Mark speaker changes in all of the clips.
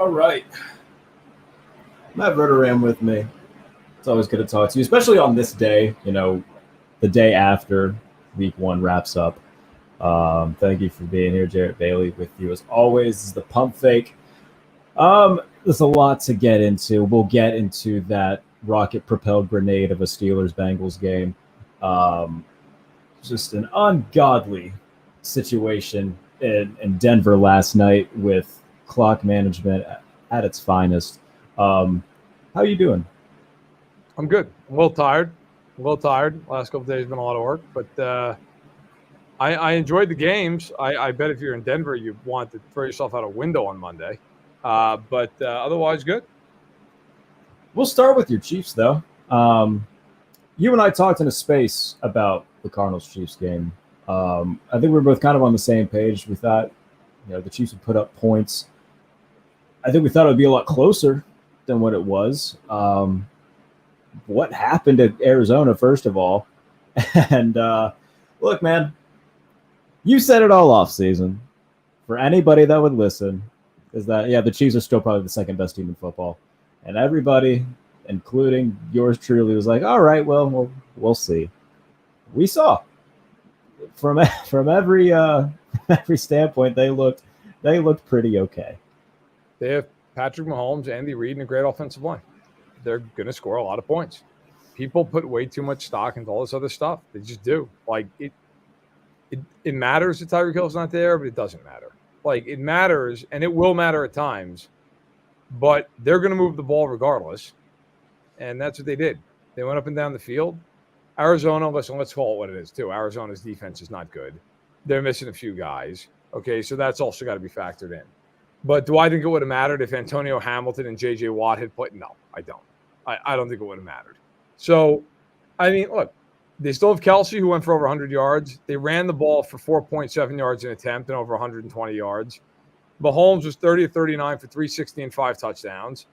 Speaker 1: All right. Matt Verderame with me. It's always good to talk to you, especially on this day, the day after week one wraps up. Thank you for being here, Jarrett Bailey, with you as always. This is the pump fake. There's a lot to get into. We'll get into that rocket propelled grenade of a Steelers Bengals game. Um, just an ungodly situation in Denver last night with clock management at its finest. How you doing?
Speaker 2: I'm good. I'm a little tired. Last couple of days been a lot of work, but I enjoyed the games. I bet if you're in Denver, you want to throw yourself out a window on Monday. But otherwise, good.
Speaker 1: We'll start with your Chiefs, though. You and I talked in a space about the Cardinals Chiefs game. I think we were both kind of on the same page. We thought, the Chiefs would put up points. I think we thought it would be a lot closer than what it was. What happened to Arizona, first of all? And look, man, you said it all off season. For anybody that would listen, is that the Chiefs are still probably the second best team in football, and everybody, including yours truly, was like, "All right, well, we'll see." We saw from every every standpoint they looked pretty okay.
Speaker 2: They have Patrick Mahomes, Andy Reid, and a great offensive line. They're going to score a lot of points. People put way too much stock into all this other stuff. They just do. Like it matters that Tyreek Hill's not there, but it doesn't matter. Like it matters, and it will matter at times, but they're going to move the ball regardless, and that's what they did. They went up and down the field. Arizona, listen, let's call it what it is too. Arizona's defense is not good. They're missing a few guys. Okay, so that's also got to be factored in. But do I think it would have mattered if Antonio Hamilton and J.J. Watt had played? No, I don't. I don't think it would have mattered. So, I mean, look, they still have Kelsey, who went for over 100 yards. They ran the ball for 4.7 yards an attempt and over 120 yards. Mahomes was 30 of 39 for 360 and 5 touchdowns.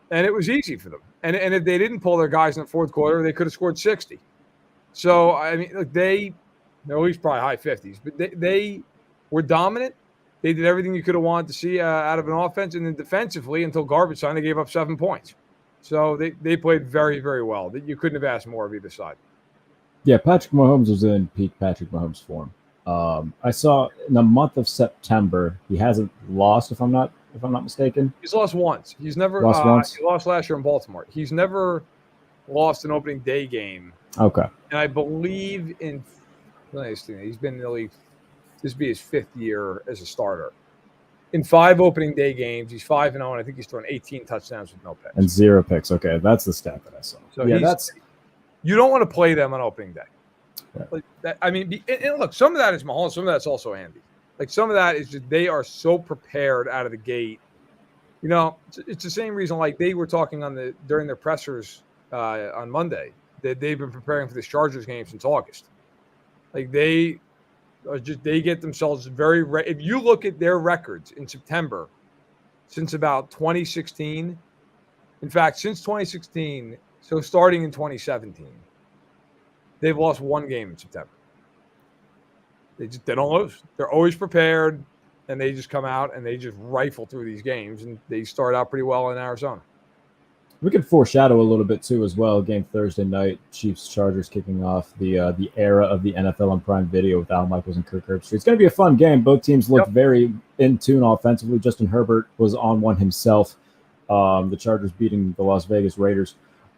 Speaker 2: And it was easy for them. And if they didn't pull their guys in the fourth quarter, they could have scored 60. So, I mean, look, they're at least probably high 50s. But they were dominant. They did everything you could have wanted to see out of an offense. And then defensively, until garbage time, they gave up 7 points. So they played very, very well. You couldn't have asked more of either side.
Speaker 1: Yeah, Patrick Mahomes was in peak Patrick Mahomes form. I saw in the month of September he hasn't lost, if I'm not mistaken.
Speaker 2: He's lost once. He's never
Speaker 1: lost once.
Speaker 2: He lost last year in Baltimore. He's never lost an opening day game.
Speaker 1: Okay.
Speaker 2: And I believe he's been nearly this will be his 5th year as a starter. In 5 opening day games, he's 5-0, and I think he's thrown 18 touchdowns with no picks.
Speaker 1: And 0 picks. Okay, that's the stat that I saw.
Speaker 2: So you don't want to play them on opening day. Yeah. Like that, I mean, and look, some of that is Mahomes, some of that's also Andy. Like some of that is just they are so prepared out of the gate. It's the same reason. Like they were talking during their pressers on Monday that they've been preparing for this Chargers game since August. Like they get themselves very. If you look at their records in September, since about 2016, in fact, since 2016, so starting in 2017, they've lost 1 game in September. They don't lose. They're always prepared, and they just come out and they just rifle through these games, and they start out pretty well in Arizona.
Speaker 1: We could foreshadow a little bit too as well. Game Thursday night, Chiefs-Chargers kicking off the era of the NFL on Prime Video with Al Michaels and Kirk Herbstreit. It's going to be a fun game. Both teams looked very in tune offensively. Justin Herbert was on one himself. The Chargers beating the Las Vegas Raiders.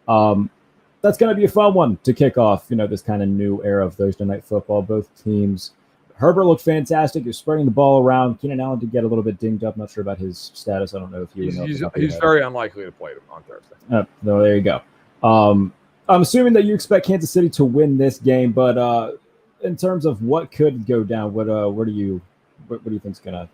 Speaker 1: That's going to be a fun one to kick off. This kind of new era of Thursday night football. Both teams. Herbert looked fantastic. He was spreading the ball around. Keenan Allen did get a little bit dinged up. Not sure about his status. I don't know if you know.
Speaker 2: He's very unlikely to play on Thursday.
Speaker 1: No, there you go. I'm assuming that you expect Kansas City to win this game, but in terms of what could go down, what do you think's gonna?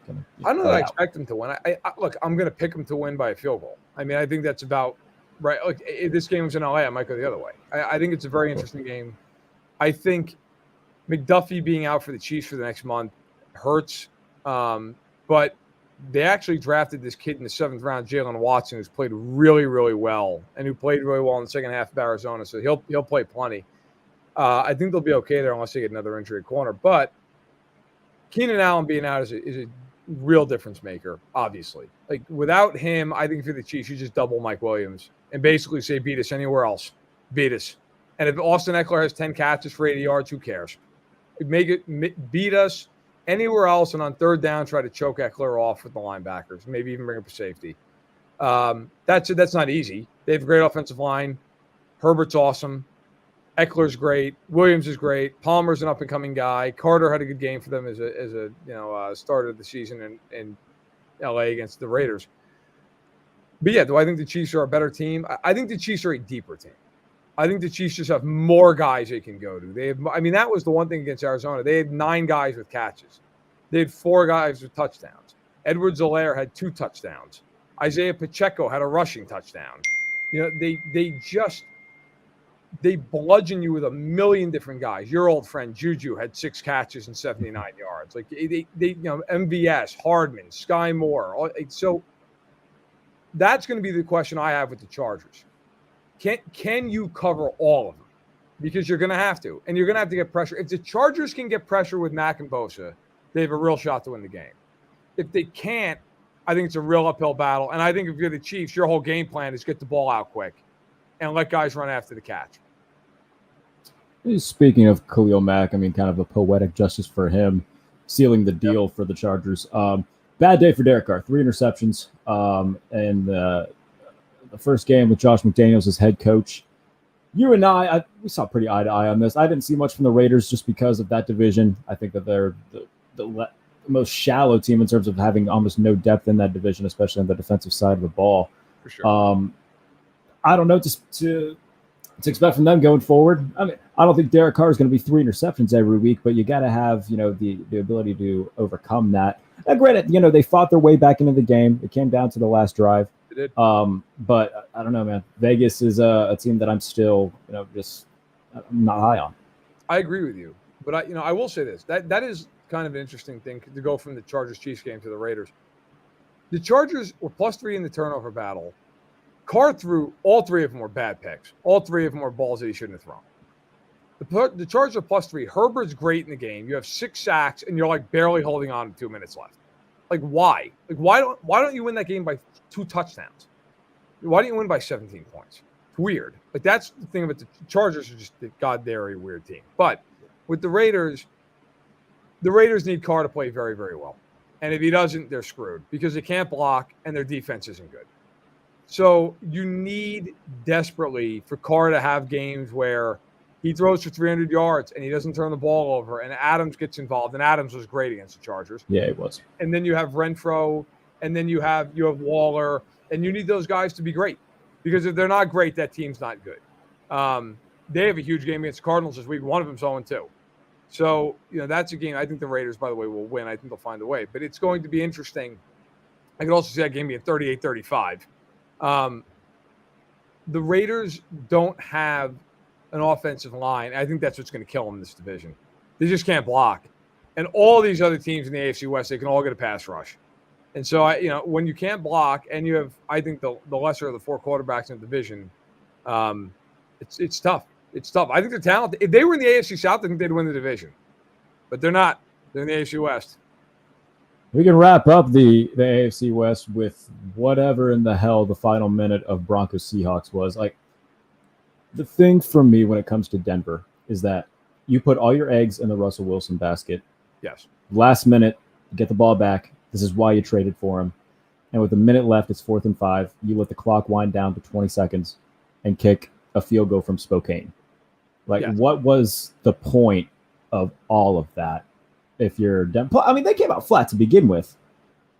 Speaker 2: I don't know that I expect them to win. Look, I'm gonna pick them to win by a field goal. I mean, I think that's about right. Look, if this game was in LA, I might go the other way. I think it's a very interesting game. I think McDuffie being out for the Chiefs for the next month hurts, but they actually drafted this kid in the 7th round, Jalen Watson, who's played really, really well and who played really well in the second half of Arizona. So he'll play plenty. I think they'll be okay there unless they get another injury at corner. But Keenan Allen being out is a real difference maker, obviously. Like, without him, I think if you're the Chiefs, you just double Mike Williams and basically say, beat us anywhere else. Beat us. And if Austin Eckler has 10 catches for 80 yards, who cares? Beat us anywhere else, and on third down, try to choke Eckler off with the linebackers, maybe even bring up a safety. That's not easy. They have a great offensive line. Herbert's awesome. Eckler's great. Williams is great. Palmer's an up-and-coming guy. Carter had a good game for them as a start of the season in LA against the Raiders. But yeah, do I think the Chiefs are a better team? I think the Chiefs are a deeper team. I think the Chiefs just have more guys they can go to. That was the one thing against Arizona. They had 9 guys with catches. They had 4 guys with touchdowns. Edwards-Helaire had 2 touchdowns. Isaiah Pacheco had a rushing touchdown. They bludgeon you with a million different guys. Your old friend Juju had 6 catches and 79 yards. Like MVS, Hardman, Sky Moore. So that's going to be the question I have with the Chargers. Can you cover all of them? Because you're going to have to. And you're going to have to get pressure. If the Chargers can get pressure with Mack and Bosa, they have a real shot to win the game. If they can't, I think it's a real uphill battle. And I think if you're the Chiefs, your whole game plan is get the ball out quick and let guys run after the catch.
Speaker 1: Speaking of Khalil Mack, kind of a poetic justice for him, sealing the deal for the Chargers. Bad day for Derek Carr. 3 interceptions. And the first game with Josh McDaniels as head coach. You and we saw pretty eye to eye on this. I didn't see much from the Raiders just because of that division. I think that they're the most shallow team in terms of having almost no depth in that division, especially on the defensive side of the ball.
Speaker 2: For sure.
Speaker 1: I don't know to expect from them going forward. I don't think Derek Carr is going to be 3 interceptions every week, but you got to have the ability to overcome that. And granted, they fought their way back into the game. It came down to the last drive.
Speaker 2: It did.
Speaker 1: But I don't know, man. Vegas is a team that I'm still, I'm not high on.
Speaker 2: I agree with you, but I will say this: that is kind of an interesting thing to go from the Chargers-Chiefs game to the Raiders. The Chargers were +3 in the turnover battle. Carr threw all 3 of them were bad picks. All 3 of them were balls that he shouldn't have thrown. The Chargers are +3. Herbert's great in the game. You have 6 sacks, and you're barely holding on with 2 minutes left. Why? Why don't you win that game by 2 touchdowns? Why don't you win by 17 points? It's weird. That's the thing about the Chargers are just they're a weird team. But with the Raiders need Carr to play very, very well. And if he doesn't, they're screwed because they can't block and their defense isn't good. So you need desperately for Carr to have games where he throws for 300 yards and he doesn't turn the ball over and Adams gets involved. And Adams was great against the Chargers.
Speaker 1: Yeah, he was.
Speaker 2: And then you have Renfro, and then you have Waller, and you need those guys to be great because if they're not great, that team's not good. They have a huge game against the Cardinals this week. One of them's 0-2. So, that's a game. I think the Raiders, by the way, will win. I think they'll find a way. But it's going to be interesting. I could also see that game being 38-35. The Raiders don't have an offensive line. I think that's what's going to kill them in this division. They just can't block. And all these other teams in the AFC West, they can all get a pass rush. And so, when you can't block and you have, I think, the lesser of the 4 quarterbacks in the division, it's tough. It's tough. I think they're talented. If they were in the AFC South, I think they'd win the division. But they're not. They're in the AFC West.
Speaker 1: We can wrap up the AFC West with whatever in the hell the final minute of Broncos Seahawks was. The thing for me when it comes to Denver is that you put all your eggs in the Russell Wilson basket.
Speaker 2: Yes.
Speaker 1: Last minute, you get the ball back. This is why you traded for him. And with a minute left, it's 4th and 5. You let the clock wind down to 20 seconds and kick a field goal from Spokane. What was the point of all of that? If you're Denver, they came out flat to begin with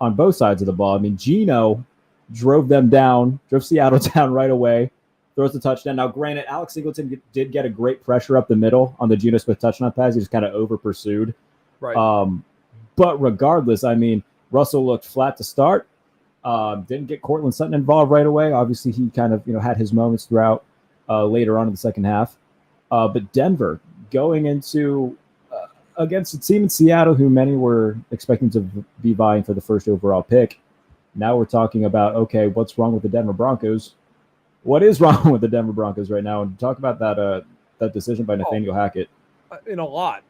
Speaker 1: on both sides of the ball. Geno drove Seattle down right away, throws the touchdown. Now, granted, Alex Singleton did get a great pressure up the middle on the Geno Smith touchdown pass. He just kind of over pursued.
Speaker 2: Right.
Speaker 1: But regardless, Russell looked flat to start. Didn't get Cortland Sutton involved right away. Obviously, he kind of had his moments throughout later on in the second half. But Denver going into against a team in Seattle who many were expecting to be vying for the first overall pick. Now we're talking about, okay, what's wrong with the Denver Broncos? What is wrong with the Denver Broncos right now? And talk about that decision by Nathaniel Hackett.
Speaker 2: In a lot.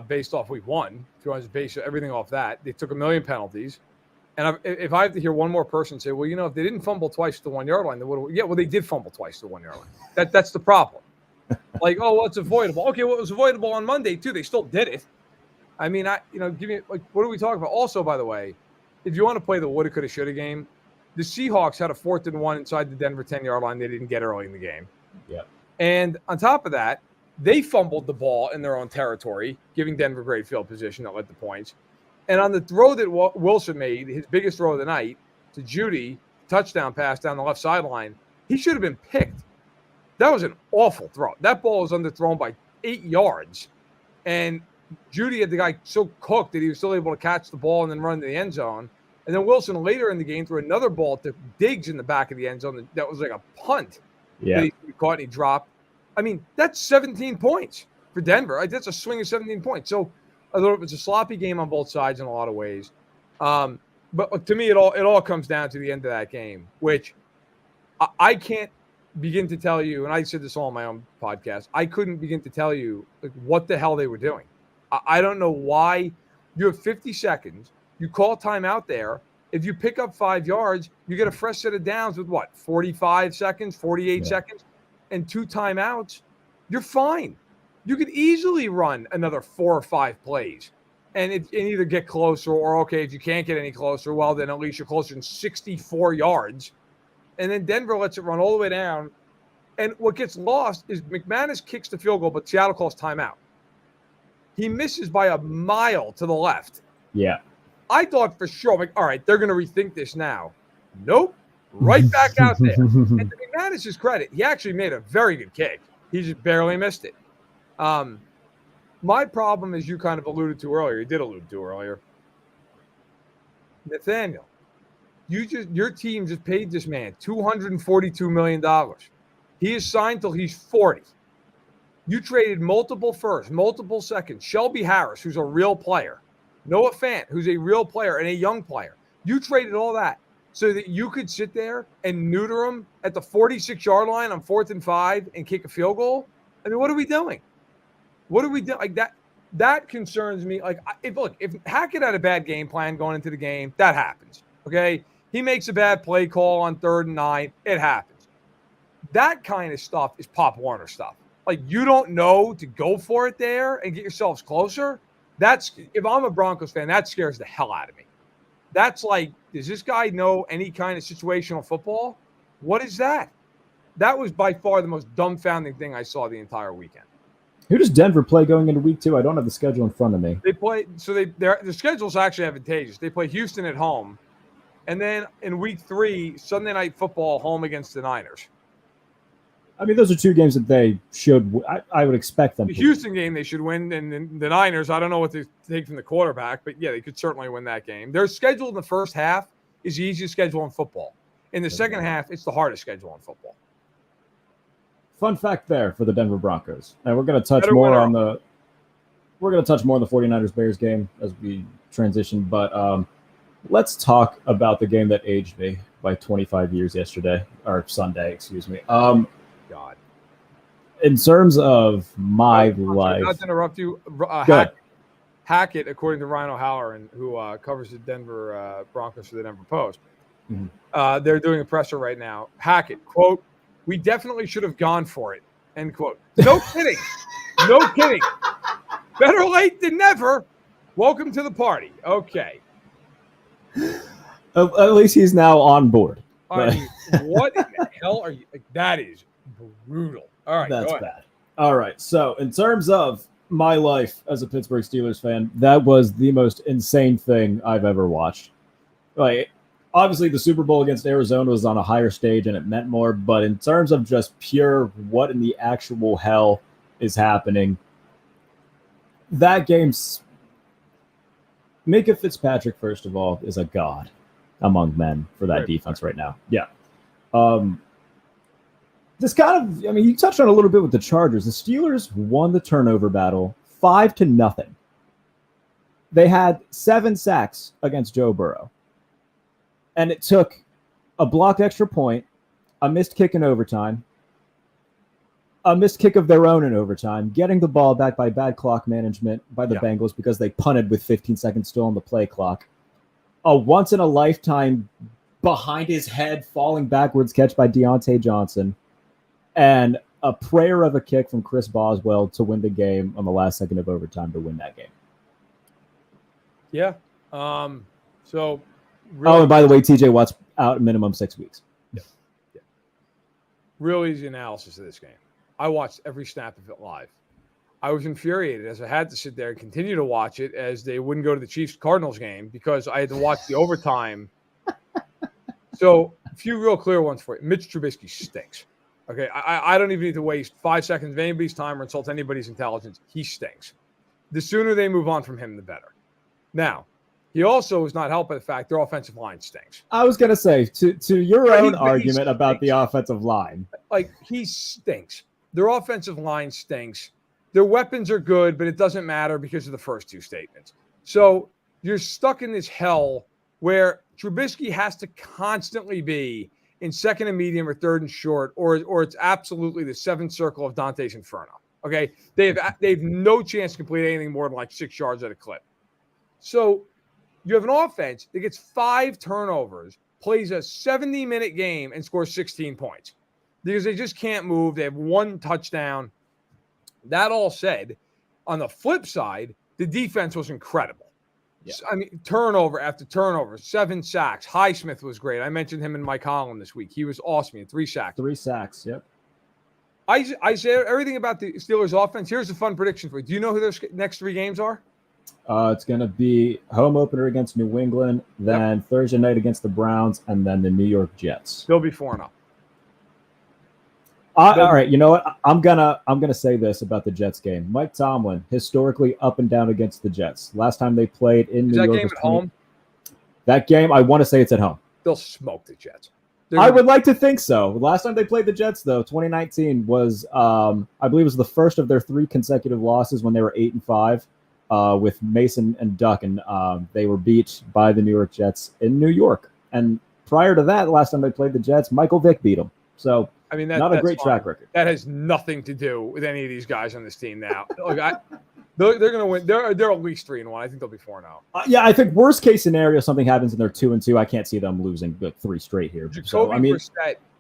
Speaker 2: based off week 1. If you want to base everything off that, they took 1 million penalties. And if I have to hear one more person say, well, if they didn't fumble twice to the 1 yard line, they would have. Yeah, well, they did fumble twice to the 1 yard line. That's the problem. Like, oh, well, it's avoidable. Okay, well, it was avoidable on Monday too. They still did it. I mean, give me what are we talking about? Also, by the way, if you want to play the woulda, coulda, shoulda game, the Seahawks had a 4th and 1 inside the Denver 10-yard line. They didn't get early in the game.
Speaker 1: Yeah.
Speaker 2: And on top of that, they fumbled the ball in their own territory, giving Denver great field position that led to points. And on the throw that Wilson made, his biggest throw of the night to Judy, touchdown pass down the left sideline, he should have been picked. That was an awful throw. That ball was underthrown by 8 yards. And Judy had the guy so cooked that he was still able to catch the ball and then run to the end zone. And then Wilson later in the game threw another ball to Diggs in the back of the end zone that was like a punt.
Speaker 1: Yeah.
Speaker 2: He caught and he dropped. I mean, that's 17 points for Denver. That's a swing of 17 points. So I thought it was a sloppy game on both sides in a lot of ways. But to me, it all comes down to the end of that game, which I can't begin to tell you, and I said this all on my own podcast, I couldn't begin to tell you what the hell they were doing. I don't know why. You have 50 seconds. You call timeout there. If you pick up 5 yards, you get a fresh set of downs with 45 seconds, 48 seconds, and 2 timeouts. You're fine. You could easily run another 4 or 5 plays and either get closer or, okay, if you can't get any closer, well, then at least you're closer than 64 yards. And then Denver lets it run all the way down. And what gets lost is McManus kicks the field goal, but Seattle calls timeout. He misses by a mile to the left.
Speaker 1: Yeah.
Speaker 2: I thought for sure, all right, they're going to rethink this now. Nope. Right back out there. And to McManus's credit, he actually made a very good kick. He just barely missed it. My problem, as you kind of alluded to earlier, Nathaniel, your team just paid this man $242 million. He is signed till he's 40. You traded multiple firsts, multiple seconds. Shelby Harris, who's a real player. Noah Fant, who's a real player and a young player. You traded all that so that you could sit there and neuter him at the 46-yard line on 4th and 5 and kick a field goal? I mean, what are we doing? What are we doing? Like that concerns me. Like, if Hackett had a bad game plan going into the game, that happens. Okay, he makes a bad play call on 3rd and 9. It happens. That kind of stuff is Pop Warner stuff. Like, you don't know to go for it there and get yourselves closer. If I'm a Broncos fan, that scares the hell out of me. That's like, does this guy know any kind of situational football? What is that? That was by far the most dumbfounding thing I saw the entire weekend.
Speaker 1: Who does Denver play going into week 2? I don't have the schedule in front of me.
Speaker 2: They play, so the schedule's actually advantageous. They play Houston at home, and then in week 3, Sunday Night Football home against the Niners.
Speaker 1: I mean, those are 2 games that they should. I would expect them.
Speaker 2: The Houston game they should win, and the Niners, I don't know what to take from the quarterback, but yeah, they could certainly win that game. Their schedule in the first half is the easiest schedule in football. In the second half, it's the hardest schedule in football.
Speaker 1: Fun fact there for the Denver Broncos. And we're going to touch more on the 49ers Bears game as we transition, but let's talk about the game that aged me by 25 years Sunday, excuse me.
Speaker 2: God.
Speaker 1: In terms of my life.
Speaker 2: Not to interrupt you, Hackett, according to Ryan O'Halloran, who covers the Denver Broncos for the Denver Post, they're doing a presser right now. Hackett, quote, "We definitely should have gone for it," end quote. No kidding. No kidding. Better late than never. Welcome to the party. Okay.
Speaker 1: At least he's now on board.
Speaker 2: I mean, what in the hell are you? Like, that is brutal. All right.
Speaker 1: That's bad. All right. So, in terms of my life as a Pittsburgh Steelers fan, that was the most insane thing I've ever watched. Like, obviously, the Super Bowl against Arizona was on a higher stage and it meant more. But in terms of just pure what in the actual hell is happening, that game's Minka Fitzpatrick, first of all, is a god among men for that defense right now. Yeah. This kind of, you touched on a little bit with the Chargers. The Steelers won the turnover battle 5-0. They had 7 sacks against Joe Burrow. And it took a blocked extra point, a missed kick in overtime, a missed kick of their own in overtime, getting the ball back by bad clock management by the Bengals because they punted with 15 seconds still on the play clock. A once-in-a-lifetime behind-his-head falling backwards catch by Deontay Johnson, and a prayer of a kick from Chris Boswell to win the game on the last second of overtime to win that game.
Speaker 2: Yeah. So,
Speaker 1: really, and by the way, TJ Watt's out minimum 6 weeks.
Speaker 2: Yeah. Real easy analysis of this game. I watched every snap of it live. I was infuriated as I had to sit there and continue to watch it as they wouldn't go to the Chiefs-Cardinals game because I had to watch the overtime. So, a few real clear ones for you. Mitch Trubisky stinks. Okay, I don't even need to waste 5 seconds of anybody's time or insult anybody's intelligence. He stinks. The sooner they move on from him, the better. Now, he also is not helped by the fact their offensive line stinks.
Speaker 1: I was going to say, to your own argument about the offensive line.
Speaker 2: Like, he stinks. Their offensive line stinks. Their weapons are good, but it doesn't matter because of the first two statements. So you're stuck in this hell where Trubisky has to constantly be in second and medium or third and short, or it's absolutely the seventh circle of Dante's Inferno. Okay? They have no chance to complete anything more than like 6 yards at a clip. So you have an offense that gets 5 turnovers, plays a 70-minute game, and scores 16 points because they just can't move. They have 1 touchdown. That all said, on the flip side, the defense was incredible. Yeah. I mean, turnover after turnover, 7 sacks. Highsmith was great. I mentioned him in my column this week. He was awesome. He had 3 sacks.
Speaker 1: 3 sacks, yep.
Speaker 2: I say everything about the Steelers' offense. Here's a fun prediction for you. Do you know who their next 3 games are?
Speaker 1: It's going to be home opener against New England, then Thursday night against the Browns, and then the New York Jets.
Speaker 2: They'll be 4-0.
Speaker 1: All right, you know what? I'm gonna say this about the Jets game. Mike Tomlin, historically up and down against the Jets. Last time they played in New York.
Speaker 2: Is that game at home?
Speaker 1: That game, I want to say it's at home.
Speaker 2: They'll smoke the Jets.
Speaker 1: I would like to think so. Last time they played the Jets, though, 2019 was, I believe, it was the first of their 3 consecutive losses when they were 8-5 with Mason and Duck, and they were beat by the New York Jets in New York. And prior to that, last time they played the Jets, Michael Vick beat them. So.
Speaker 2: I mean,
Speaker 1: not a great track record.
Speaker 2: That has nothing to do with any of these guys on this team now. Look, they're going to win. They're at least 3-1. I think they'll be 4-0.
Speaker 1: Yeah, I think worst case scenario, something happens and they're 2-2. I can't see them losing 3 straight here.
Speaker 2: Jacoby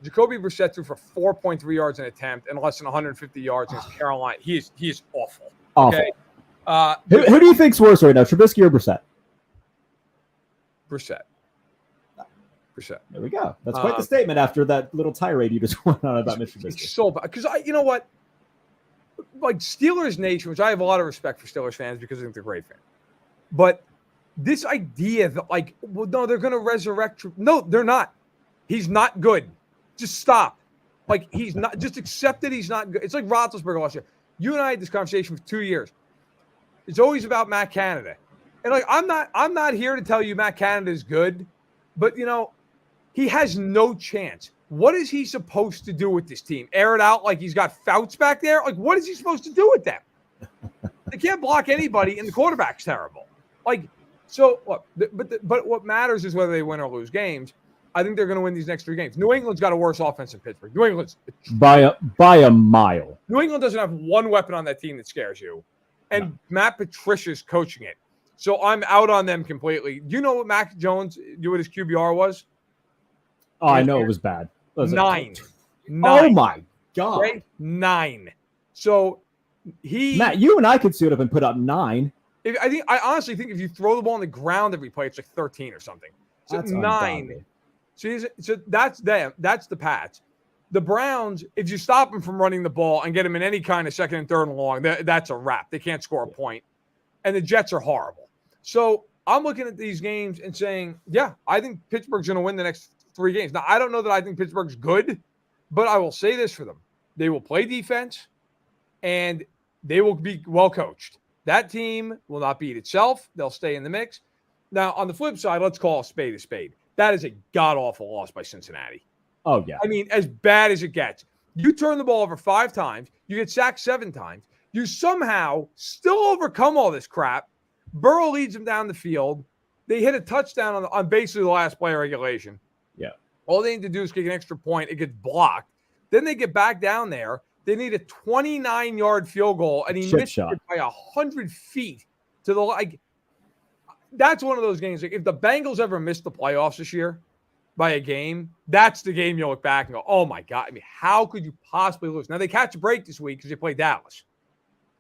Speaker 2: Brissett threw for 4.3 yards an attempt and less than 150 yards against Carolina. He is awful.
Speaker 1: Awful.
Speaker 2: Okay?
Speaker 1: Who do you think's worse right now, Trubisky or Brissett?
Speaker 2: Brissett.
Speaker 1: There we go. That's quite the statement after that little tirade you just went on about Mr. Trubisky.
Speaker 2: So bad. Because you know what? Like Steelers Nation, which I have a lot of respect for Steelers fans because I think they're great fans. But this idea that, like, well, no, they're going to resurrect. No, they're not. He's not good. Just stop. Like, he's not. Just accept that he's not good. It's like Roethlisberger last year. You and I had this conversation for 2 years. It's always about Matt Canada. And, like, I'm not here to tell you Matt Canada is good. But, you know, he has no chance. What is he supposed to do with this team? Air it out like he's got Fouts back there? Like, what is he supposed to do with them? They can't block anybody, and the quarterback's terrible. Like, so, look, but what matters is whether they win or lose games. I think they're going to win these next 3 games. New England's got a worse offense than Pittsburgh. New England's
Speaker 1: by a mile.
Speaker 2: New England doesn't have one weapon on that team that scares you, and Matt Patricia's coaching it. So I'm out on them completely. Do you know what Mac Jones, what his QBR was?
Speaker 1: Oh, I know it was bad. Was
Speaker 2: 9.
Speaker 1: It? 9. Oh my God.
Speaker 2: Right? 9. So
Speaker 1: Matt, you and I could suit up and put up 9.
Speaker 2: I honestly think if you throw the ball on the ground every play, it's like 13 or something. So
Speaker 1: that's
Speaker 2: 9. So that's them. That's the Pats. The Browns, if you stop them from running the ball and get them in any kind of second and third and long, that's a wrap. They can't score a point. And the Jets are horrible. So I'm looking at these games and saying, yeah, I think Pittsburgh's going to win the next 3 games. Now, I don't know that I think Pittsburgh's good, but I will say this for them. They will play defense, and they will be well coached. That team will not beat itself. They'll stay in the mix. Now, on the flip side, let's call a spade a spade. That is a god-awful loss by Cincinnati.
Speaker 1: Oh, yeah.
Speaker 2: I mean, as bad as it gets. You turn the ball over 5 times. You get sacked 7 times. You somehow still overcome all this crap. Burrow leads them down the field. They hit a touchdown on basically the last play of regulation.
Speaker 1: Yeah.
Speaker 2: All they need to do is kick an extra point. It gets blocked. Then they get back down there. They need a 29-yard field goal, and he missed it by 100 feet to the like. That's one of those games. Like if the Bengals ever missed the playoffs this year by a game, that's the game you look back and go, "Oh my God! I mean, how could you possibly lose?" Now they catch a break this week because they play Dallas,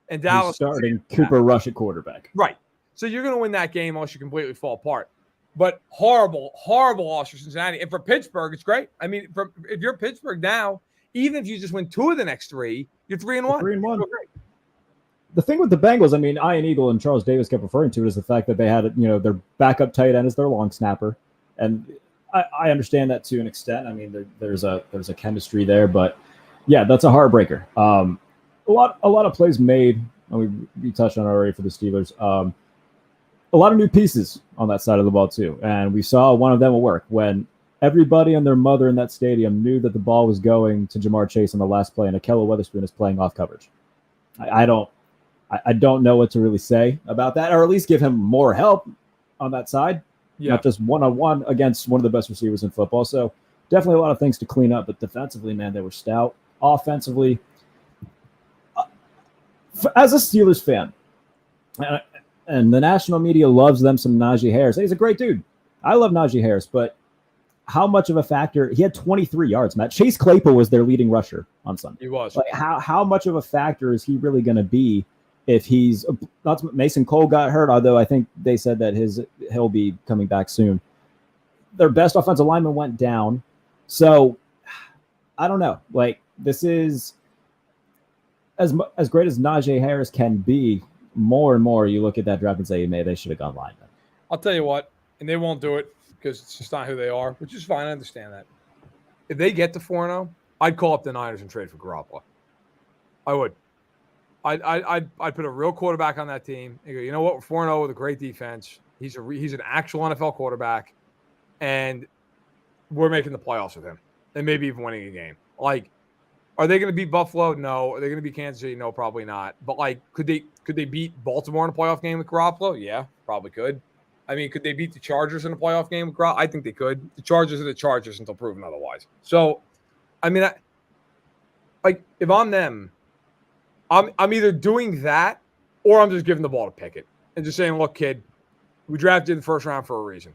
Speaker 2: and Dallas
Speaker 1: starting Cooper Rush at quarterback.
Speaker 2: Right. So you're going to win that game unless you completely fall apart. But horrible loss for Cincinnati. And for Pittsburgh, it's great. I mean, if you're Pittsburgh now, even if you just win 2 of the next 3, you're 3-1.
Speaker 1: 3-1. The thing with the Bengals, I mean, Ian Eagle and Charles Davis kept referring to it, is the fact that they had, their backup tight end as their long snapper. And I understand that to an extent. I mean, there's a chemistry there, but yeah, that's a heartbreaker. A lot of plays made, and we touched on it already for the Steelers. A lot of new pieces on that side of the ball too, and we saw one of them will work when everybody and their mother in that stadium knew that the ball was going to Jamar Chase on the last play, and Akella Weatherspoon is playing off coverage. I don't know what to really say about that, or at least give him more help on that side, not just one-on-one against one of the best receivers in football. So definitely a lot of things to clean up, but defensively, man, they were stout. Offensively, as a Steelers fan, and the national media loves them some Najee Harris. He's a great dude. I love Najee Harris, but how much of a factor? He had 23 yards, Matt. Chase Claypool was their leading rusher on Sunday.
Speaker 2: He was.
Speaker 1: Like, how much of a factor is he really going to be if he's not? Mason Cole got hurt, although I think they said that he'll be coming back soon. Their best offensive lineman went down. So I don't know. Like, this is as great as Najee Harris can be. More and more, you look at that draft and say, they should have gone lineman.
Speaker 2: I'll tell you what, and they won't do it because it's just not who they are, which is fine. I understand that. If they get to 4-0, I'd call up the Niners and trade for Garoppolo. I would. I'd put a real quarterback on that team. And go, you know what? We're 4-0 with a great defense. He's an actual NFL quarterback, and we're making the playoffs with him, and maybe even winning a game. Like, are they going to beat Buffalo? No. Are they going to beat Kansas City? No, probably not. But like, could they beat Baltimore in a playoff game with Garoppolo? Yeah, probably could. I mean, could they beat the Chargers in a playoff game with Garoppolo? I think they could. The Chargers are the Chargers until proven otherwise. So, I mean, if I'm them, I'm either doing that or I'm just giving the ball to Pickett and just saying, look, kid, we drafted you in the first round for a reason.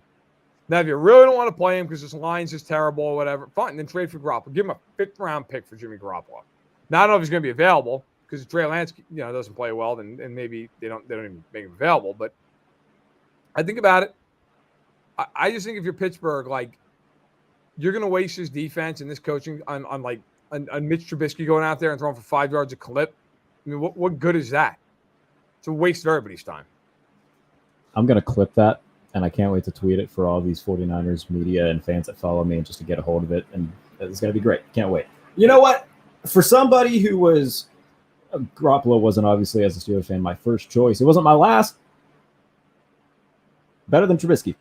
Speaker 2: Now, if you really don't want to play him because this line's just terrible or whatever, fine, then trade for Garoppolo. Give him a 5th-round pick for Jimmy Garoppolo. Now, I don't know if he's going to be available because if Trey Lance, doesn't play well, then maybe they don't even make him available. But I think about it. I just think if you're Pittsburgh, like, you're going to waste this defense and this coaching on Mitch Trubisky going out there and throwing for 5 yards a clip. I mean, what good is that? It's a waste of everybody's time.
Speaker 1: I'm going to clip that. And I can't wait to tweet it for all these 49ers media and fans that follow me and just to get a hold of it. And it's going to be great. Can't wait. You know what? For somebody who was – Garoppolo wasn't obviously, as a Steelers fan, my first choice. It wasn't my last. Better than Trubisky.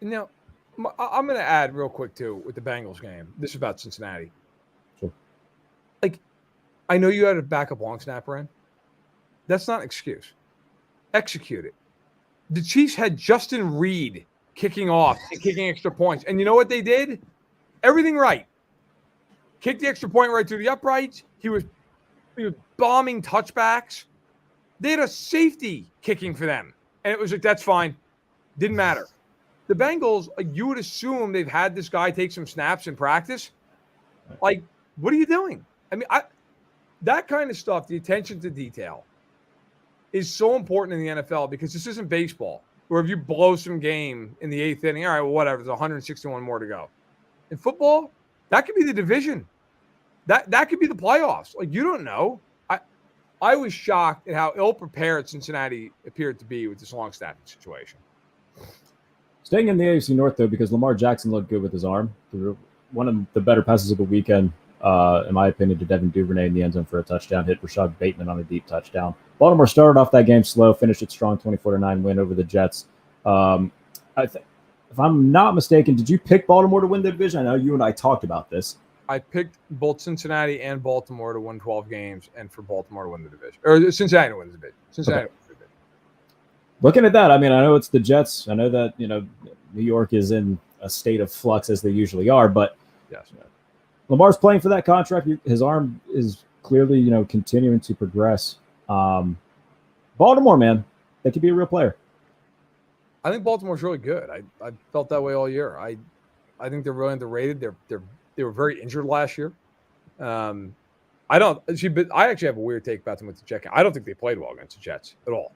Speaker 2: Now, I'm going to add real quick, too, with the Bengals game. This is about Cincinnati.
Speaker 1: Sure.
Speaker 2: Like, I know you had a backup long snapper in. That's not an excuse. Execute it. The Chiefs had Justin Reed kicking off and kicking extra points. And you know what they did? Everything right. Kicked the extra point right through the uprights. He was bombing touchbacks. They had a safety kicking for them. And it was like, that's fine. Didn't matter. The Bengals, you would assume they've had this guy take some snaps in practice. Like, what are you doing? I mean, that kind of stuff, the attention to detail, is so important in the NFL because this isn't baseball where if you blow some game in the 8th inning, all right, well, whatever, there's 161 more to go. In football, that could be the division. That could be the playoffs. Like, you don't know. I was shocked at how ill-prepared Cincinnati appeared to be with this long snapping situation.
Speaker 1: Staying in the AFC North, though, because Lamar Jackson looked good with his arm. One of the better passes of the weekend, in my opinion, to Devin Duvernay in the end zone for a touchdown, hit Rashad Bateman on a deep touchdown. Baltimore started off that game slow, finished it strong, 24-9 win over the Jets. If I'm not mistaken, did you pick Baltimore to win the division? I know you and I talked about this.
Speaker 2: I picked both Cincinnati and Baltimore to win 12 games and for Baltimore to win the division. Or Cincinnati to win the division. Cincinnati. Okay.
Speaker 1: Looking at that, I mean, I know it's the Jets. I know that, New York is in a state of flux as they usually are, but
Speaker 2: yes,
Speaker 1: Lamar's playing for that contract. His arm is clearly, continuing to progress. Baltimore, man, they could be a real player.
Speaker 2: I think Baltimore's really good. I felt that way all year. I think they're really underrated. They were very injured last year. I don't see, but I actually have a weird take about them with the Jets. I don't think they played well against the Jets at all.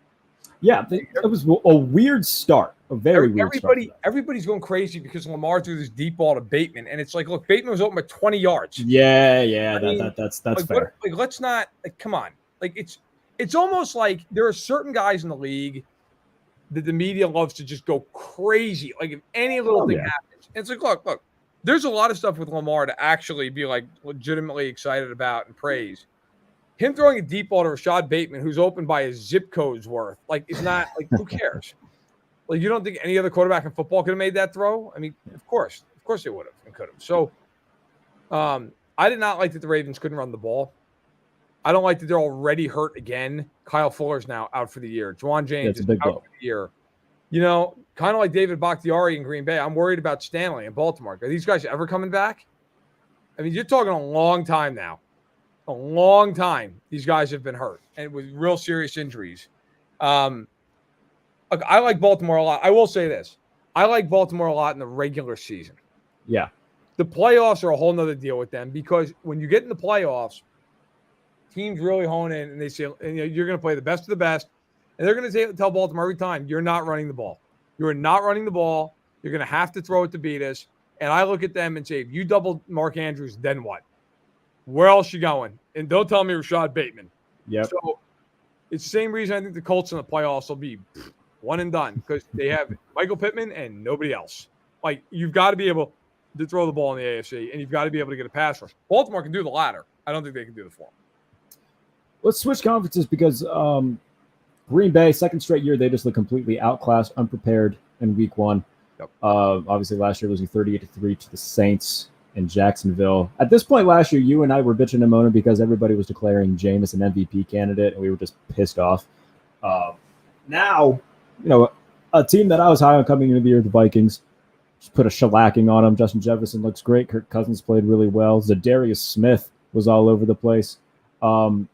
Speaker 1: Yeah, it was a weird start. A very weird start.
Speaker 2: Everybody's going crazy because Lamar threw this deep ball to Bateman, and it's like, look, Bateman was open by 20 yards.
Speaker 1: Yeah, that's fair.
Speaker 2: Let's not come on. It's almost like there are certain guys in the league that the media loves to just go crazy. Like if any little thing happens, and it's like, look, there's a lot of stuff with Lamar to actually be like legitimately excited about and praise. Him throwing a deep ball to Rashad Bateman, who's open by his zip code's worth, is not like, who cares? Like, you don't think any other quarterback in football could have made that throw? I mean, of course they would have and could have. So, I did not like that the Ravens couldn't run the ball. I don't like that they're already hurt again. Kyle Fuller's now out for the year. Juwan James is out for the year. Kind of like David Bakhtiari in Green Bay. I'm worried about Stanley in Baltimore. Are these guys ever coming back? I mean, you're talking a long time now. A long time these guys have been hurt and with real serious injuries. I like Baltimore a lot. I will say this. I like Baltimore a lot in the regular season.
Speaker 1: Yeah.
Speaker 2: The playoffs are a whole nother deal with them because when you get in the playoffs, teams really hone in and they say, you're going to play the best of the best. And they're going to tell Baltimore every time, you're not running the ball. You're not running the ball. You're going to have to throw it to beat us. And I look at them and say, if you double Mark Andrews, then what? Where else you going? And don't tell me Rashad Bateman.
Speaker 1: Yeah.
Speaker 2: So it's the same reason I think the Colts in the playoffs will be one and done because they have Michael Pittman and nobody else. Like, you've got to be able to throw the ball in the AFC, and you've got to be able to get a pass rush. Baltimore can do the latter. I don't think they can do the former.
Speaker 1: Let's switch conferences because Green Bay, second straight year, they just look completely outclassed, unprepared in week one.
Speaker 2: Yep.
Speaker 1: Obviously, last year losing 38-3 to the Saints in Jacksonville. At this point last year, you and I were bitching and moaning because everybody was declaring Jameis an MVP candidate, and we were just pissed off. Now, a team that I was high on coming into the year, the Vikings, just put a shellacking on them. Justin Jefferson looks great. Kirk Cousins played really well. Zadarius Smith was all over the place.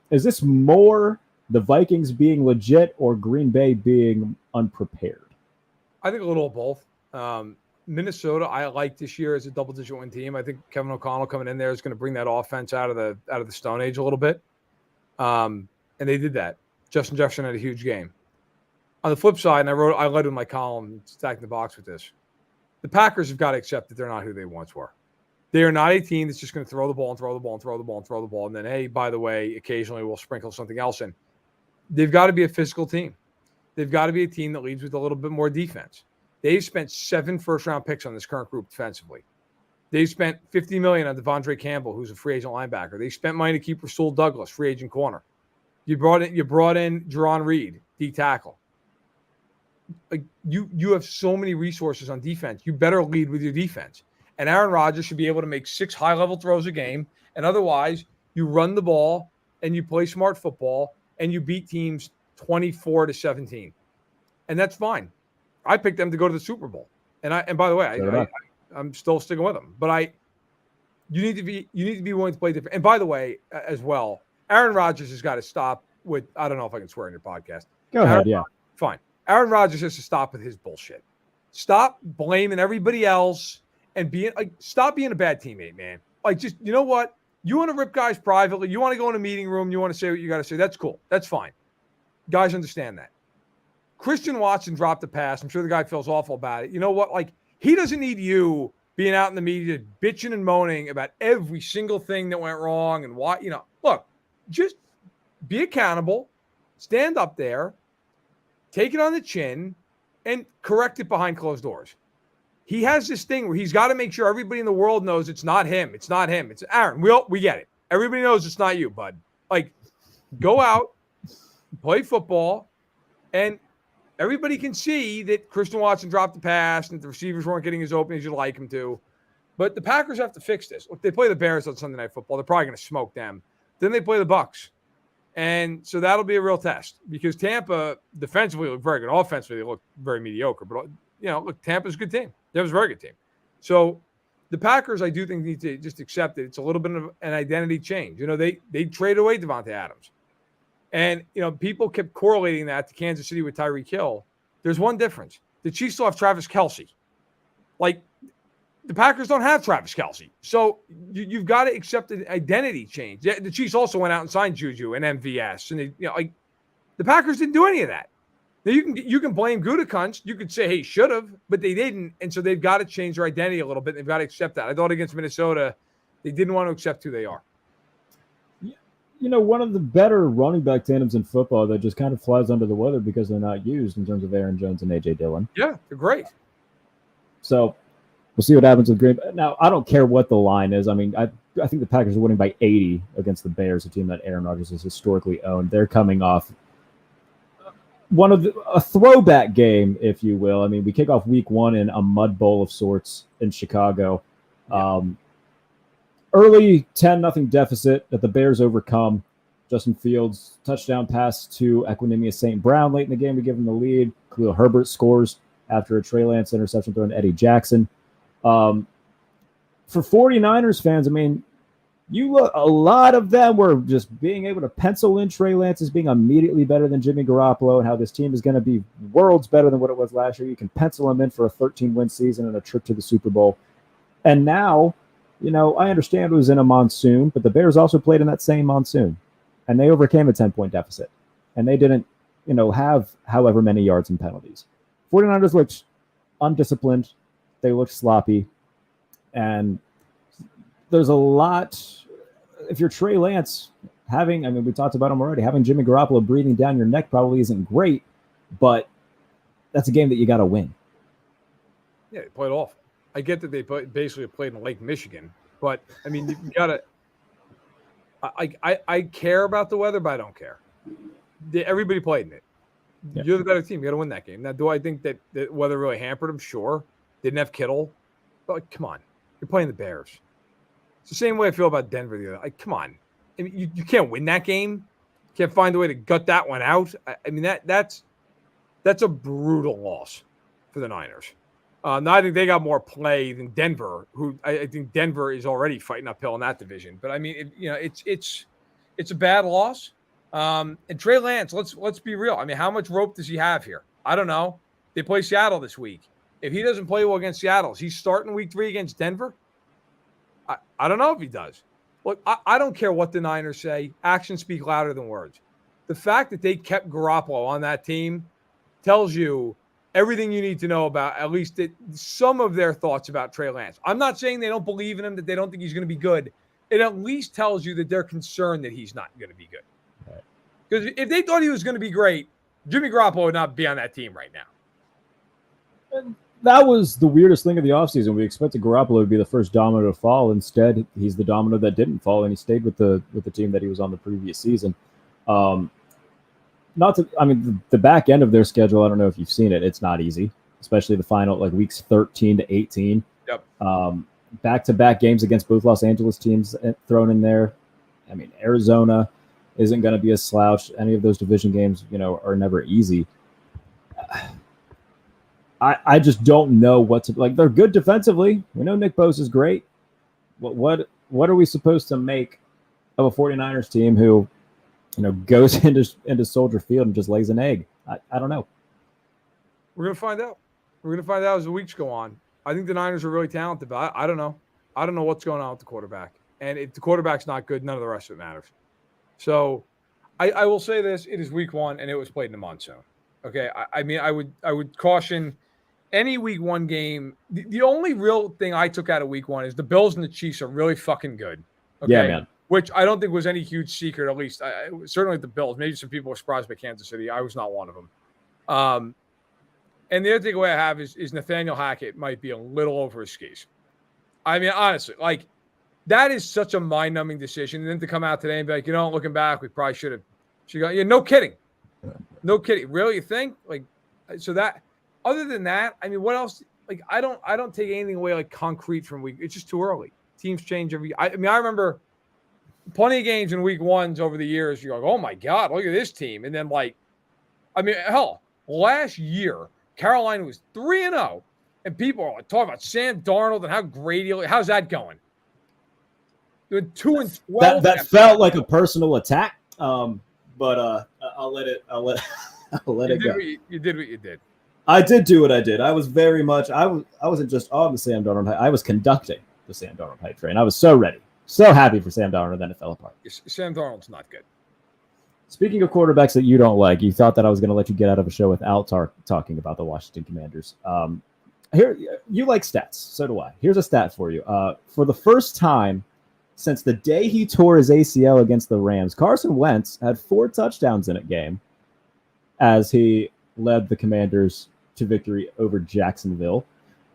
Speaker 1: Is this more the Vikings being legit or Green Bay being unprepared?
Speaker 2: I think a little of both. Minnesota, I like this year as a double-digit win team. I think Kevin O'Connell coming in there is going to bring that offense out of the Stone Age a little bit. And they did that. Justin Jefferson had a huge game. On the flip side, and I led in my column, stacking the box with this. The Packers have got to accept that they're not who they once were. They are not a team that's just going to throw the ball and throw the ball and throw the ball and throw the ball. And then, hey, by the way, occasionally we'll sprinkle something else in. They've got to be a physical team. They've got to be a team that leads with a little bit more defense. They've spent 7 first-round picks on this current group defensively. They've spent $50 million on Devondre Campbell, who's a free agent linebacker. They spent money to keep Rasul Douglas, free agent corner. You brought in Jerron Reed, D tackle. Like you have so many resources on defense. You better lead with your defense. And Aaron Rodgers should be able to make 6 high-level throws a game. And otherwise, you run the ball and you play smart football and you beat teams 24-17. And that's fine. I picked them to go to the Super Bowl. And by the way, I'm still sticking with them. But you need to be willing to play different. And by the way, as well, Aaron Rodgers has got to stop with, I don't know if I can swear in your podcast.
Speaker 1: Go ahead, yeah.
Speaker 2: Fine. Aaron Rodgers has to stop with his bullshit. Stop blaming everybody else and stop being a bad teammate, man. Like, just, you know what? You want to rip guys privately. You want to go in a meeting room. You want to say what you got to say. That's cool. That's fine. Guys understand that. Christian Watson dropped the pass. I'm sure the guy feels awful about it. You know what? Like, he doesn't need you being out in the media bitching and moaning about every single thing that went wrong and why. Look, just be accountable. Stand up there. Take it on the chin and correct it behind closed doors. He has this thing where he's got to make sure everybody in the world knows it's not him. It's not him. It's Aaron. We get it. Everybody knows it's not you, bud. Like, go out, play football, and everybody can see that Christian Watson dropped the pass and the receivers weren't getting as open as you'd like them to. But the Packers have to fix this. Look, they play the Bears on Sunday Night Football. They're probably going to smoke them. Then they play the Bucs. And so that'll be a real test because Tampa defensively looked very good. Offensively, they looked very mediocre. But, look, Tampa's a good team. That was a very good team. So the Packers, I do think, need to just accept it. It's a little bit of an identity change. They traded away Devontae Adams. And, people kept correlating that to Kansas City with Tyreek Hill. There's one difference. The Chiefs still have Travis Kelce. Like, the Packers don't have Travis Kelce. So you've got to accept an identity change. The Chiefs also went out and signed Juju and MVS. And, the Packers didn't do any of that. Now, you can blame Gutekunst. You could say, hey, should have, but they didn't. And so they've got to change their identity a little bit. They've got to accept that. I thought against Minnesota, they didn't want to accept who they are.
Speaker 1: One of the better running back tandems in football that just kind of flies under the weather because they're not used in terms of Aaron Jones and A.J. Dillon.
Speaker 2: Yeah, they're great.
Speaker 1: So we'll see what happens with Green Bay. Now, I don't care what the line is. I mean, I think the Packers are winning by 80 against the Bears, a team that Aaron Rodgers has historically owned. They're coming off a throwback game, if you will. I mean, we kick off week 1 in a mud bowl of sorts in Chicago. Yeah. Early 10-0 deficit that the Bears overcome. Justin Fields touchdown pass to Equanimous St. Brown late in the game to give him the lead. Khalil Herbert scores after a Trey Lance interception thrown to Eddie Jackson. For 49ers fans, I mean, a lot of them were just being able to pencil in Trey Lance as being immediately better than Jimmy Garoppolo and how this team is going to be worlds better than what it was last year. You can pencil him in for a 13-win season and a trip to the Super Bowl. And now, I understand it was in a monsoon, but the Bears also played in that same monsoon, and they overcame a 10-point deficit, and they didn't, have however many yards and penalties. 49ers looked undisciplined. They looked sloppy, and there's a lot. If you're Trey Lance, we talked about him already, having Jimmy Garoppolo breathing down your neck probably isn't great, but that's a game that you got to win.
Speaker 2: Yeah, they played awful. I get that they basically played in Lake Michigan, but I mean, you got to. I care about the weather, but I don't care. Everybody played in it. Yeah. You're the better team. You got to win that game. Now, do I think that weather really hampered them? Sure. Didn't have Kittle, but come on, you're playing the Bears. It's the same way I feel about Denver the other. Come on, I mean, you can't win that game. You can't find a way to gut that one out. I mean, that's a brutal loss for the Niners. Now, I think they got more play than Denver, who I think Denver is already fighting uphill in that division. But I mean, it's a bad loss. And Trey Lance, let's be real. I mean, how much rope does he have here? I don't know. They play Seattle this week. If he doesn't play well against Seattle, is he starting week 3 against Denver? I don't know if he does. Look, I don't care what the Niners say. Actions speak louder than words. The fact that they kept Garoppolo on that team tells you everything you need to know about at least some of their thoughts about Trey Lance. I'm not saying they don't believe in him, that they don't think he's going to be good. It at least tells you that they're concerned that he's not going to be good. Because if they thought he was going to be great, Jimmy Garoppolo would not be on that team right now.
Speaker 1: And that was the weirdest thing of the offseason. We expected Garoppolo to be the first domino to fall. Instead, he's the domino that didn't fall, and he stayed with the team that he was on the previous season. The back end of their schedule, I don't know if you've seen it. It's not easy, especially the final, weeks 13 to 18.
Speaker 2: Yep.
Speaker 1: Back-to-back games against both Los Angeles teams thrown in there. I mean, Arizona isn't going to be a slouch. Any of those division games, are never easy. I just don't know what to like. They're good defensively. We know Nick Bosa is great. What are we supposed to make of a 49ers team who, goes into Soldier Field and just lays an egg? I don't know.
Speaker 2: We're going to find out. We're going to find out as the weeks go on. I think the Niners are really talented, but I don't know. I don't know what's going on with the quarterback. And if the quarterback's not good, none of the rest of it matters. So I will say this. It is week 1, and it was played in the monsoon. Okay? I mean, I would caution any week 1 game. The only real thing I took out of week 1 is the Bills and the Chiefs are really fucking good. Okay?
Speaker 1: Yeah, man.
Speaker 2: Which I don't think was any huge secret, at least. Certainly the Bills. Maybe some people were surprised by Kansas City. I was not one of them. And the other takeaway I have is Nathaniel Hackett might be a little over his skis. I mean, honestly, that is such a mind-numbing decision. And then to come out today and be like, looking back, we probably should have. Yeah, no kidding. No kidding. Really, you think? So that, other than that, I mean, what else? I don't take anything away concrete from week. It's just too early. Teams change every. I remember plenty of games in week 1s over the years. You're like, oh my God, look at this team. And then hell, last year Carolina was 3-0 And people are talking about Sam Darnold and how great how's that going? They're 2-12.
Speaker 1: That felt like a personal attack. But I'll let it. I'll let it go.
Speaker 2: You did what you did.
Speaker 1: I did do what I did. I was very much. I wasn't just on the Sam Darnold hype. I was conducting the Sam Darnold hype train. I was so ready, so happy for Sam Darnold, and then it fell apart.
Speaker 2: Sam Darnold's not good.
Speaker 1: Speaking of quarterbacks that you don't like, you thought that I was going to let you get out of a show without talking about the Washington Commanders. Here, you like stats, so do I. Here's a stat for you. For the first time since the day he tore his ACL against the Rams, Carson Wentz had 4 touchdowns in a game as he led the Commanders to victory over Jacksonville.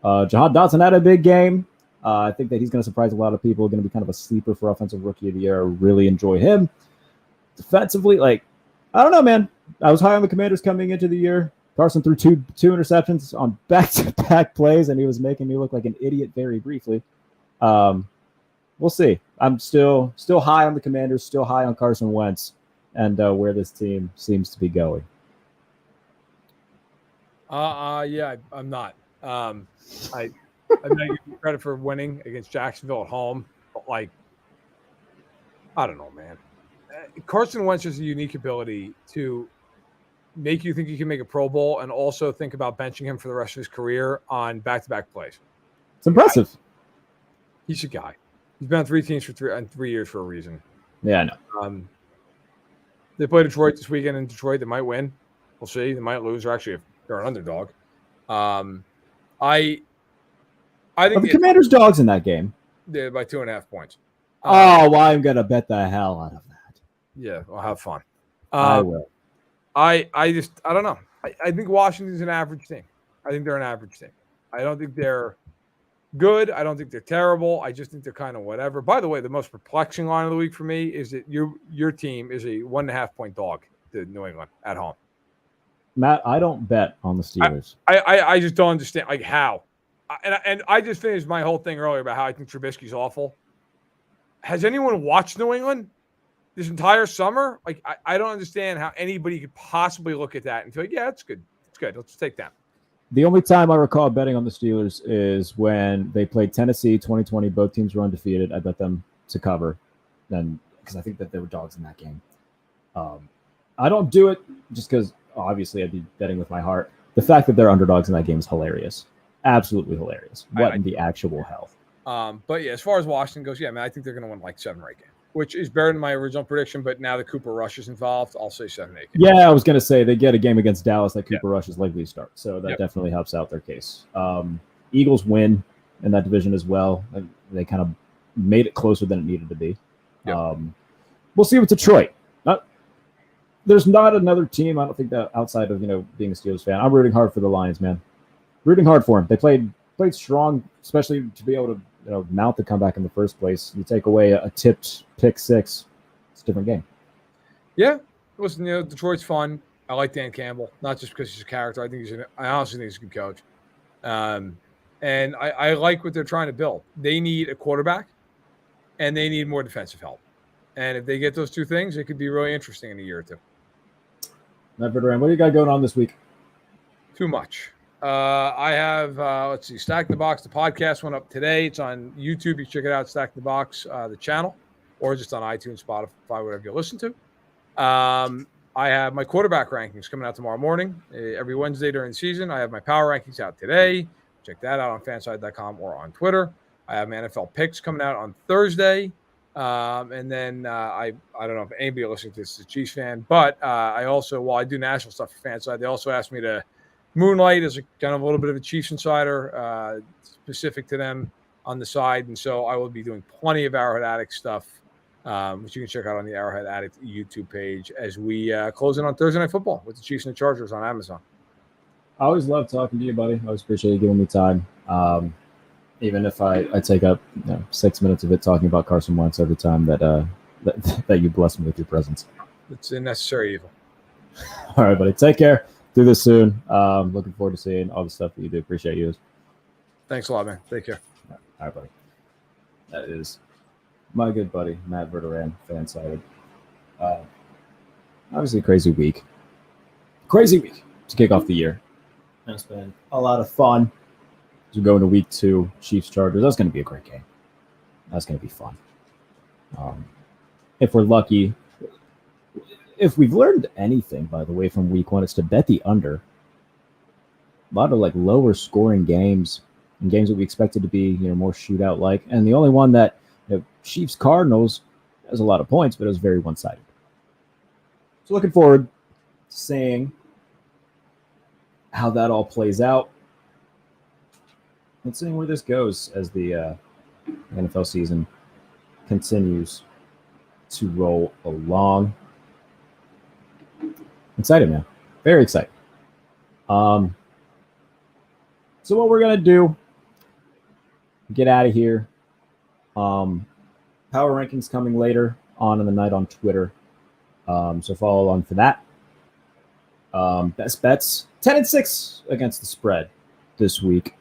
Speaker 1: Jahan Dotson had a big game. I think that he's going to surprise a lot of people. Going to be kind of a sleeper for Offensive Rookie of the Year. I really enjoy him. Defensively, I don't know, man. I was high on the Commanders coming into the year. Carson threw two interceptions on back-to-back plays, and he was making me look like an idiot very briefly. We'll see. I'm still high on the Commanders, still high on Carson Wentz, and where this team seems to be going.
Speaker 2: Yeah, I'm not. I'm not giving you credit for winning against Jacksonville at home, but I don't know, man. Carson Wentz has a unique ability to make you think he can make a Pro Bowl and also think about benching him for the rest of his career on back-to-back plays.
Speaker 1: It's impressive.
Speaker 2: He's a guy. He's been on 3 teams for 3 years for a reason.
Speaker 1: Yeah, I know.
Speaker 2: They play Detroit this weekend in Detroit. They might win. We'll see. They might lose, or actually, if they're an underdog. I think
Speaker 1: the Commanders' dogs in that game.
Speaker 2: Yeah, by 2.5 points.
Speaker 1: Well, I'm gonna bet the hell out of that.
Speaker 2: Yeah, I'll have fun.
Speaker 1: I will.
Speaker 2: I don't know. I think Washington's an average team. I think they're an average team. I don't think they're good. I don't think they're terrible. I just think they're kind of whatever. By the way, the most perplexing line of the week for me is that your team is a 1.5 point dog to New England at home.
Speaker 1: Matt, I don't bet on the Steelers.
Speaker 2: I just don't understand how. And I just finished my whole thing earlier about how I think Trubisky's awful. Has anyone watched New England this entire summer? I don't understand how anybody could possibly look at that and feel like, yeah, it's good. It's good. Let's take that.
Speaker 1: The only time I recall betting on the Steelers is when they played Tennessee 2020. Both teams were undefeated. I bet them to cover, then because I think that they were dogs in that game. I don't do it just because obviously I'd be betting with my heart. The fact that they're underdogs in that game is hilarious. Absolutely hilarious. What in the actual hell?
Speaker 2: But yeah, as far as Washington goes, yeah, man, I think they're going to win 7 or 8 games, which is better than my original prediction. But now that Cooper Rush is involved, I'll say 7 or 8 games.
Speaker 1: Yeah, I was going to say they get a game against Dallas that Cooper Rush is likely to start. So that definitely helps out their case. Eagles win in that division as well. They kind of made it closer than it needed to be.
Speaker 2: Yep.
Speaker 1: We'll see with Detroit. There's not another team, I don't think, that outside of being a Steelers fan. I'm rooting hard for the Lions, man. Rooting hard for them. They played strong, especially to be able to mount the comeback in the first place. You take away a tipped pick 6, it's a different game.
Speaker 2: Yeah, listen, Detroit's fun. I like Dan Campbell, not just because he's a character. I honestly think he's a good coach, and I like what they're trying to build. They need a quarterback, and they need more defensive help. And if they get those 2 things, it could be really interesting in a year or 2.
Speaker 1: Matt Verderame, what do you got going on this week?
Speaker 2: Too much. I have, let's see, Stack the Box. The podcast went up today. It's on YouTube. You check it out, Stack the Box, the channel, or just on iTunes, Spotify, whatever you listen to. I have my quarterback rankings coming out tomorrow morning. Every Wednesday during the season, I have my power rankings out today. Check that out on fanside.com or on Twitter. I have my NFL picks coming out on Thursday. And then I don't know if anybody listening to this is a Chiefs fan, but I also, while I do national stuff for Fanside, they also asked me to moonlight as a kind of a little bit of a Chiefs insider, specific to them on the side. And so I will be doing plenty of Arrowhead Addict stuff, which you can check out on the Arrowhead Addict YouTube page as we close in on Thursday Night Football with the Chiefs and the Chargers on Amazon.
Speaker 1: I always love talking to you, buddy. I always appreciate you giving me time. Even if I take up 6 minutes of it talking about Carson Wentz every time that you bless me with your presence.
Speaker 2: It's a necessary evil.
Speaker 1: All right, buddy. Take care. Do this soon. Looking forward to seeing all the stuff that you do. Appreciate you.
Speaker 2: Thanks a lot, man. Take care.
Speaker 1: All right, buddy. That is my good buddy, Matt Verderame, Fansided. Obviously a crazy week. Crazy week to kick off the year. And it's been a lot of fun. as we go into week 2, Chiefs Chargers. That's going to be a great game. That's going to be fun. If we're lucky, if we've learned anything, by the way, from week 1, it's to bet the under. A lot of like lower scoring games and games that we expected to be, more shootout like. And the only one that Chiefs Cardinals has a lot of points, but it was very one sided. So looking forward to seeing how that all plays out and seeing where this goes as the NFL season continues to roll along. Excited, man. Very excited. So what we're going to do, get out of here. Power rankings coming later on in the night on Twitter. So follow along for that. Best bets, 10-6 against the spread this week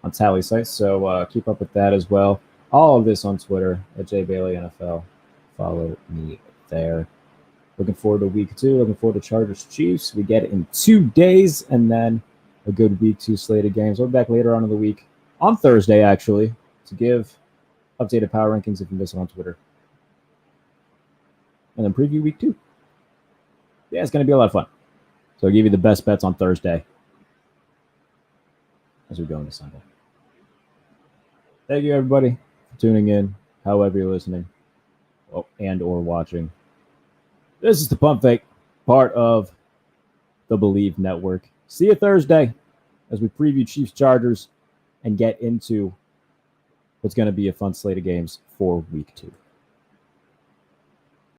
Speaker 1: on Tally Sites. So keep up with that as well. All of this on Twitter at JBaileyNFL. Follow me there. Looking forward to week 2. Looking forward to Chargers Chiefs. We get it in 2 days, and then a good week 2 slate of games. We'll be back later on in the week, on Thursday actually, to give updated power rankings if you miss it on Twitter. And then preview week 2. Yeah, it's going to be a lot of fun. So I'll give you the best bets on Thursday as we go into Sunday. Thank you, everybody, for tuning in, however you're listening and or watching. This is the Pump Fake, part of the Believe Network. See you Thursday as we preview Chiefs Chargers and get into what's going to be a fun slate of games for week 2.